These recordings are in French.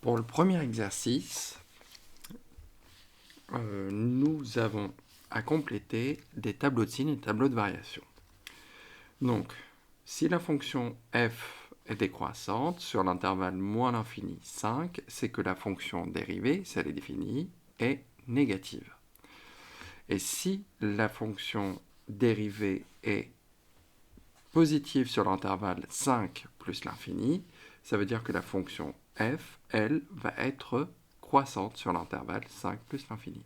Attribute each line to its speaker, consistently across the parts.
Speaker 1: Pour le premier exercice, nous avons à compléter des tableaux de signes et des tableaux de variation. Donc, si la fonction f est décroissante sur l'intervalle moins l'infini 5, c'est que la fonction dérivée, si elle est définie, est négative. Et si la fonction dérivée est positive sur l'intervalle 5 plus l'infini, ça veut dire que la fonction f, elle, va être croissante sur l'intervalle 5 plus l'infini.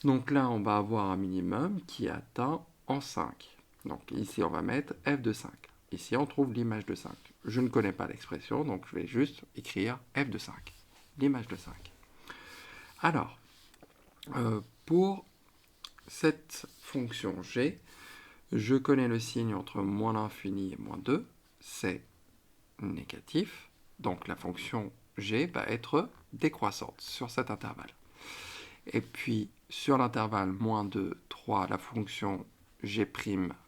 Speaker 1: Donc là, on va avoir un minimum qui est atteint en 5. Donc ici, on va mettre f de 5. Ici, on trouve l'image de 5. Je ne connais pas l'expression, donc je vais juste écrire f de 5, l'image de 5. Alors, pour cette fonction g, je connais le signe entre moins l'infini et moins 2, c'est négatif, donc la fonction g va être décroissante sur cet intervalle. Et puis, sur l'intervalle moins 2, 3, la fonction g'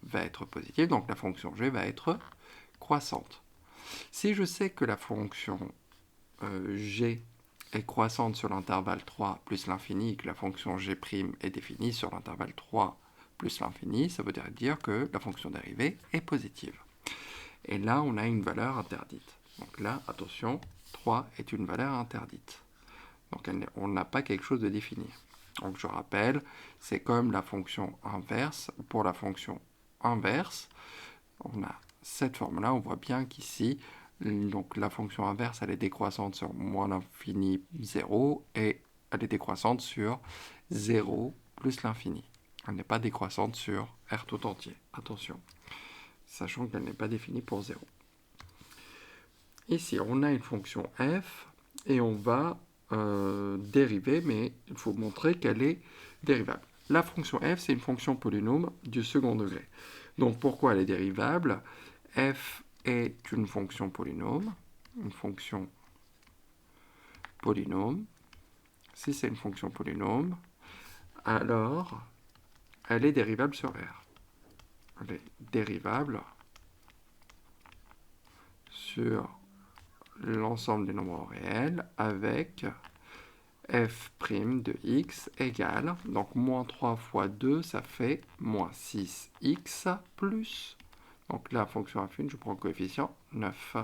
Speaker 1: va être positive, donc la fonction g va être croissante. Si je sais que la fonction g est croissante sur l'intervalle 3 plus l'infini et que la fonction g' est définie sur l'intervalle 3 plus l'infini, ça veut dire que la fonction dérivée est positive. Et là, on a une valeur interdite. Donc là, attention, 3 est une valeur interdite. Donc on n'a pas quelque chose de défini. Donc je rappelle, c'est comme la fonction inverse. Pour la fonction inverse, on a cette forme-là. On voit bien qu'ici, donc la fonction inverse, elle est décroissante sur moins l'infini 0 et elle est décroissante sur 0 plus l'infini. Elle n'est pas décroissante sur R tout entier. Attention, sachant qu'elle n'est pas définie pour 0. Ici, on a une fonction f et on va dériver, mais il faut montrer qu'elle est dérivable. La fonction f, c'est une fonction polynôme du second degré. Donc pourquoi elle est dérivable? F est une fonction polynôme. Une fonction polynôme. Si c'est une fonction polynôme, alors elle est dérivable sur R. Elle est dérivable sur l'ensemble des nombres réels avec f' de x égale, donc moins 3 fois 2, ça fait moins 6x plus, donc la fonction affine, je prends le coefficient 9.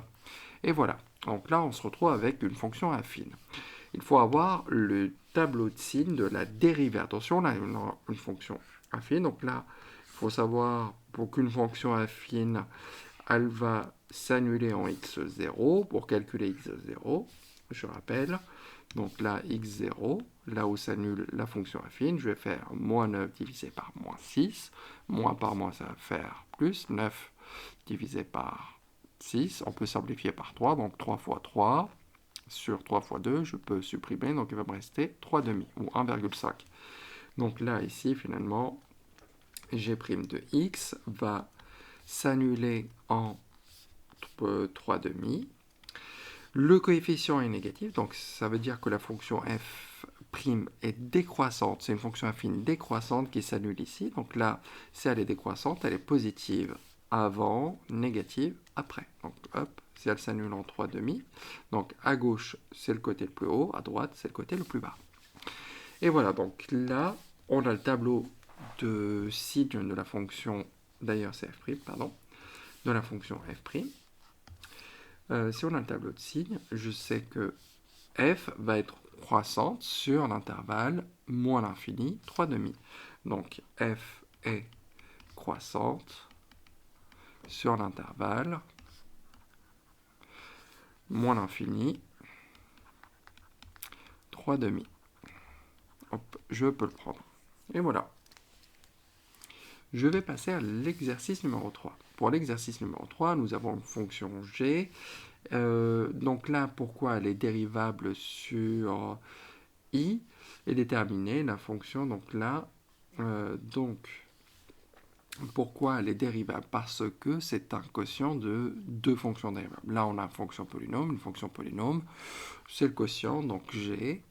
Speaker 1: Et voilà, donc là on se retrouve avec une fonction affine. Il faut avoir le tableau de signes de la dérivée. Attention, là on a une fonction affine, donc là il faut savoir pour qu'une fonction affine, elle va s'annuler en x0 pour calculer x0, je rappelle. Donc là, x0, là où s'annule la fonction affine, je vais faire moins 9 divisé par moins 6. Moins par moins, ça va faire plus. 9 divisé par 6, on peut simplifier par 3. Donc 3 fois 3 sur 3 fois 2, je peux supprimer. Donc il va me rester 3 demi, ou 1,5. Donc là, ici, finalement, g' de x va s'annuler en 3 demi. Le coefficient est négatif, donc ça veut dire que la fonction f' est décroissante. C'est une fonction affine décroissante qui s'annule ici. Donc là, si elle est décroissante, elle est positive avant, négative après. Donc hop, si elle s'annule en 3 demi. Donc à gauche, c'est le côté le plus haut, à droite, c'est le côté le plus bas. Et voilà, donc là, on a le tableau de signe de la fonction, d'ailleurs c'est f', pardon, de la fonction f'. Si on a le tableau de signes, je sais que f va être croissante sur l'intervalle moins l'infini, 3 demi. Donc f est croissante sur l'intervalle moins l'infini, 3 demi. Hop, je peux le prendre. Et voilà. Je vais passer à l'exercice numéro 3. Pour l'exercice numéro 3, nous avons une fonction g. Donc là, pourquoi elle est dérivable sur i et déterminer la fonction, donc là, pourquoi elle est dérivable? Parce que c'est un quotient de deux fonctions dérivables. Là, on a une fonction polynôme, c'est le quotient, donc g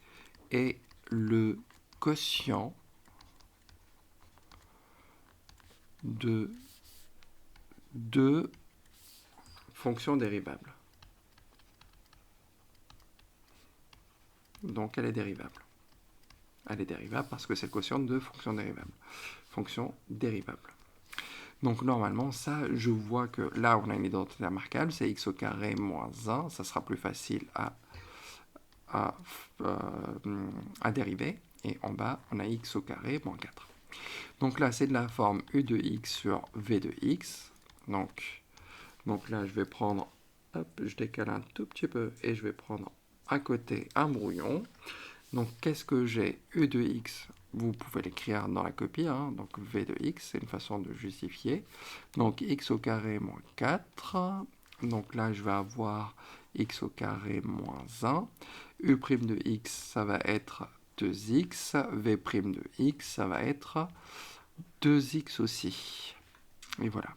Speaker 1: est le quotient de deux fonctions dérivables. donc elle est dérivable. Elle est dérivable parce que c'est le quotient de fonction dérivable. Fonction dérivable. Donc normalement, ça, je vois que là, on a une identité remarquable, c'est x au carré moins 1, ça sera plus facile à dériver. Et en bas, on a x au carré moins 4. Donc là, c'est de la forme u de x sur v de x. Donc là, je vais prendre, hop, je décale un tout petit peu et je vais prendre à côté un brouillon. Donc qu'est-ce que j'ai? U de x, vous pouvez l'écrire dans la copie, hein. Donc v de x, c'est une façon de justifier. Donc x au carré moins 4. Donc là, je vais avoir x au carré moins 1. U' de x, ça va être 2x. V' de x, ça va être 2x aussi. Et voilà.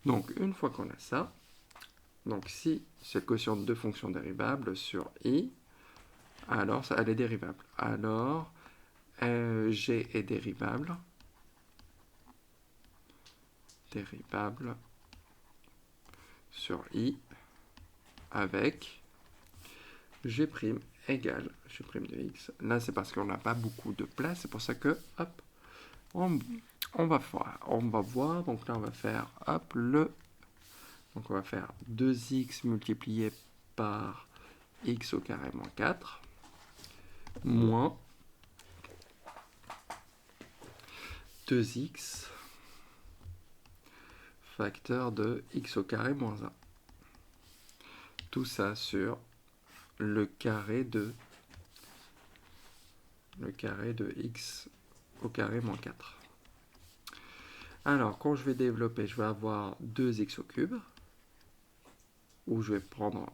Speaker 1: Donc une fois qu'on a ça, donc si c'est le quotient de deux fonctions dérivables sur i, alors ça, elle est dérivable. Alors g est dérivable. Dérivable sur i avec g' égale g' de x. Là, c'est parce qu'on n'a pas beaucoup de place. C'est pour ça que, hop, on va voir. Donc là, on va faire, hop, donc on va faire 2x multiplié par x au carré moins 4 moins 2x facteur de x au carré moins 1. Tout ça sur le carré de x au carré moins 4. Alors, quand je vais développer, je vais avoir 2x au cube, ou je vais prendre,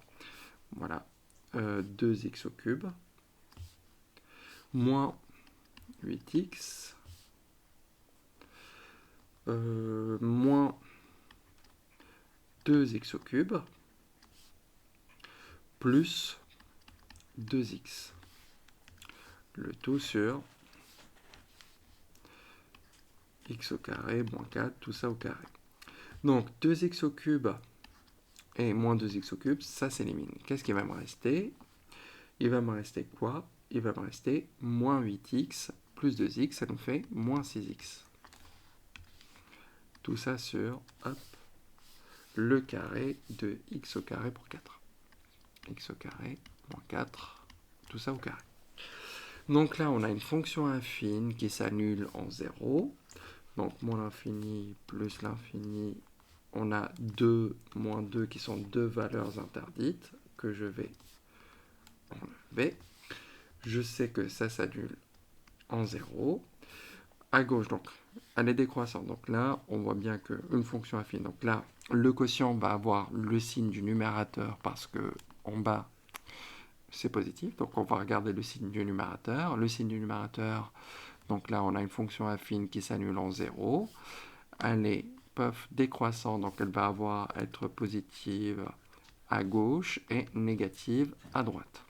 Speaker 1: voilà, 2x au cube, moins 8x, moins 2x au cube, plus 2x. Le tout sur x au carré, moins 4, tout ça au carré. Donc 2x au cube et moins 2x au cube, ça s'élimine. Qu'est-ce qui va me rester? Il va me rester quoi? Il va me rester moins 8x plus 2x, ça nous fait moins 6x. Tout ça sur, hop, le carré de x au carré pour 4. X au carré moins 4, tout ça au carré. Donc là, on a une fonction affine qui s'annule en 0. Donc moins l'infini plus l'infini, on a 2 moins 2 qui sont deux valeurs interdites que je vais enlever. Je sais que ça s'annule en 0. À gauche, donc, elle est décroissante. Donc là, on voit bien qu'une fonction affine. Donc là, le quotient va avoir le signe du numérateur parce que en bas, c'est positif. Donc on va regarder le signe du numérateur. Le signe du numérateur, donc là, on a une fonction affine qui s'annule en 0. Elle est décroissante, donc elle va être positive à gauche et négative à droite,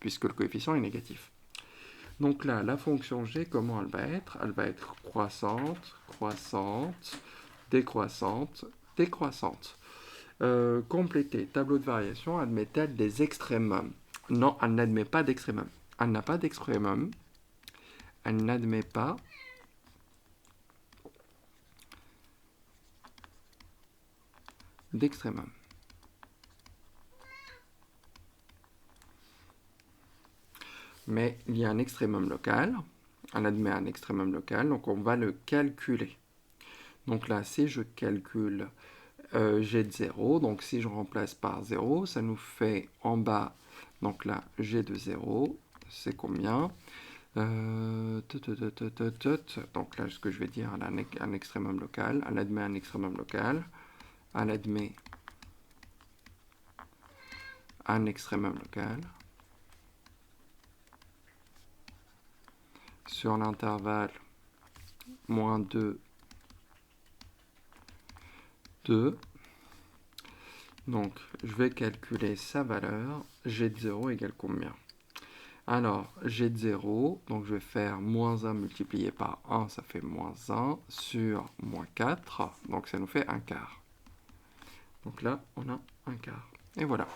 Speaker 1: puisque le coefficient est négatif. Donc là, la fonction g, comment elle va être? Elle va être croissante, croissante, décroissante, décroissante. Compléter, tableau de variation, admet-elle des extrémums? Non, elle n'admet pas d'extrémum. Elle n'a pas d'extrémum. Elle n'admet pas d'extrémum. Mais il y a un extrémum local. On admet un extrémum local, donc on va le calculer. Donc là, si je calcule g de 0, donc si je remplace par 0, ça nous fait en bas, donc là, g de 0, c'est combien? Donc là, ce que je vais dire, elle a un extrémum local, elle admet un extrémum local, elle admet un extrémum local. Sur l'intervalle moins 2, 2. Donc, je vais calculer sa valeur. G de 0 égale combien? Alors, G de 0, donc je vais faire moins 1 multiplié par 1, ça fait moins 1, sur moins 4, donc ça nous fait un quart. Donc là, on a un quart. Et voilà.